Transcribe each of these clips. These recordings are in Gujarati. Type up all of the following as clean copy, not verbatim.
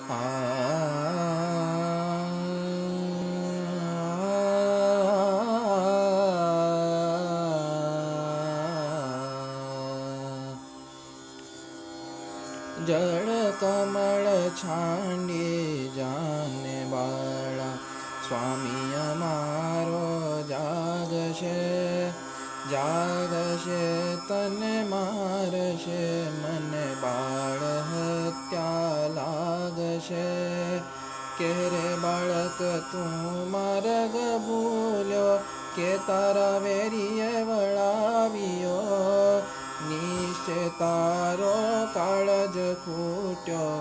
જળ કમળ છાંડી જાને બાળા, સ્વામી અમારો જાગશે જાગશે, તને મારશે, મને બાળ હત્યા લાગશે. કે રે બાળક તું માર્ગ ભૂલ્યો, કે તારા વેરીએ વળાવ્યો, નિશ્ચય તારો કાળજ ખૂટ્યો,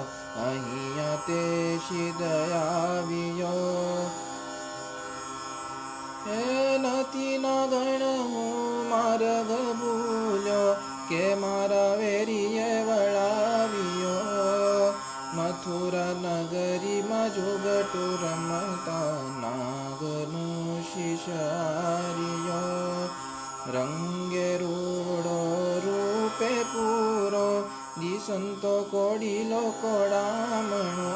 અહીંયા તે સિદ્ધ આવ્યો. એ નથી ના ગણ હું માર્ગ ભૂલ્યો, કે મારા વેરીએ વળાવ્યો. મથુરા નગરીમાં જોગટું રમતા નાગનું શિશાર્યો, રંગે રૂડો રૂપે પૂરો, દિસંતો કોડીલો કોડામણો.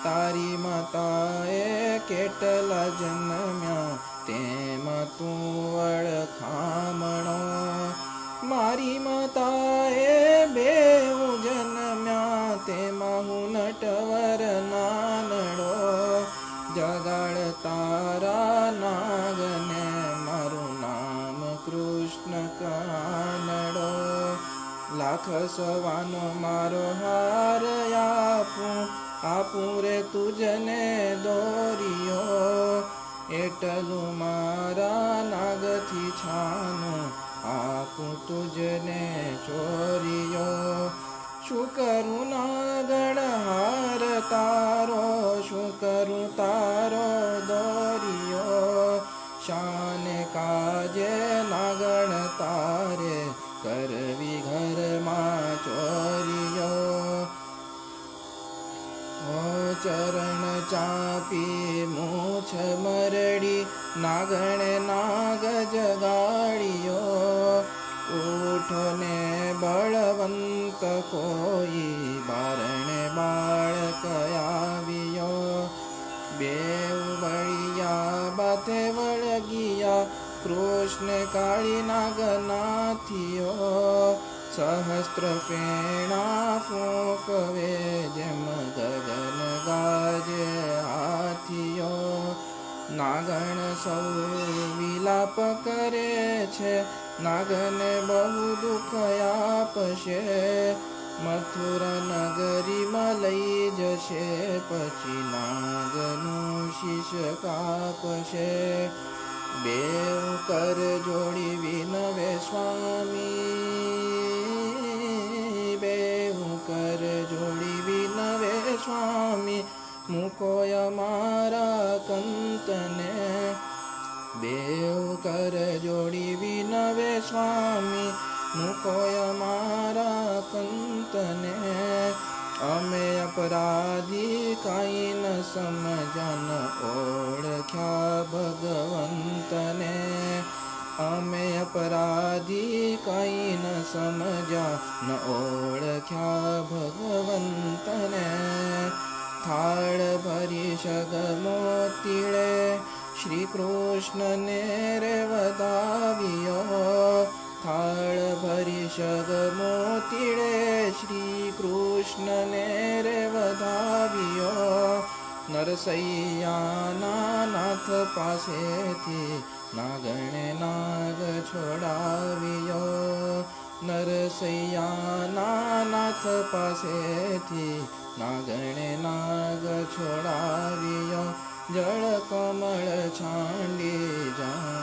તારી માતાએ કેટલા જન્મ્યા, તેમાં તું વળખામણો. મારી માતાએ બેઉ જન્મ્યા, તેમાં હું નટવર નાનડો. જગાડ તારા નાગને, મારું નામ કૃષ્ણ કાનડો. લાખ સવાનો મારો હાર આપું રે તુજને દોર્યો. એટલું મારા નાગથી છાનું, આપું તુજને ચોર્યો. શું કરું નાગણ હાર તારો, શું કરું તારો દોર્યો. શાને કાજે નાગણ તારે, કરવી ઘરમાં ચોર્યો. ઓ ચરણ ચાપી મૂછ મરડી, નાગણે નાગ જગાડ્યો. ઉઠો ને બળવંત કોઈ, બારણે બાળક આવ્યો. બેઉ વળિયા બાથે વળગિયા, કૃષ્ણ કાળી નાગનાથીઓ. સહસ્ત્ર ફેણા ફૂંકવે, જેમ ગગન ગાજે હાથીઓ. નાગણ સૌ વિલાપ કરે છે, નાગને બહુ દુઃખ આપશે. મથુરા નગરીમાં લઈ જશે, પછી નાગનું શીશ કાપશે. બેઉ કર જોડી વિનવે સ્વામી, બેઉ કર જોડી વિનવે સ્વામી, મૂકો અમારા કંતને. બેઉ કર જોડી વિનવે સ્વામી, મૂકો અમારા કંતને. અમે અપરાધી કાંઈ ન સમજન, ઓળખ્યા ભગવંતને. અમે અપરાધી કાંઈ ન સમજ્યા, ન ઓળખ્યા ભગવંતને. થાળ ભરી સગમો તીળે, શ્રી કૃષ્ણને રે વધાવ્યો. થાળ ભરી સગમો તીળે, શ્રી કૃષ્ણને રે વધાવ્યો. નરસૈયાના નાથ પાસેથી, નાગણે નાગ છોડાવ્યો. નરસૈયાના નાથ પાસેથી, નાગણે નાગ છોડાવ્યો. જળ કમળ છાંડી જા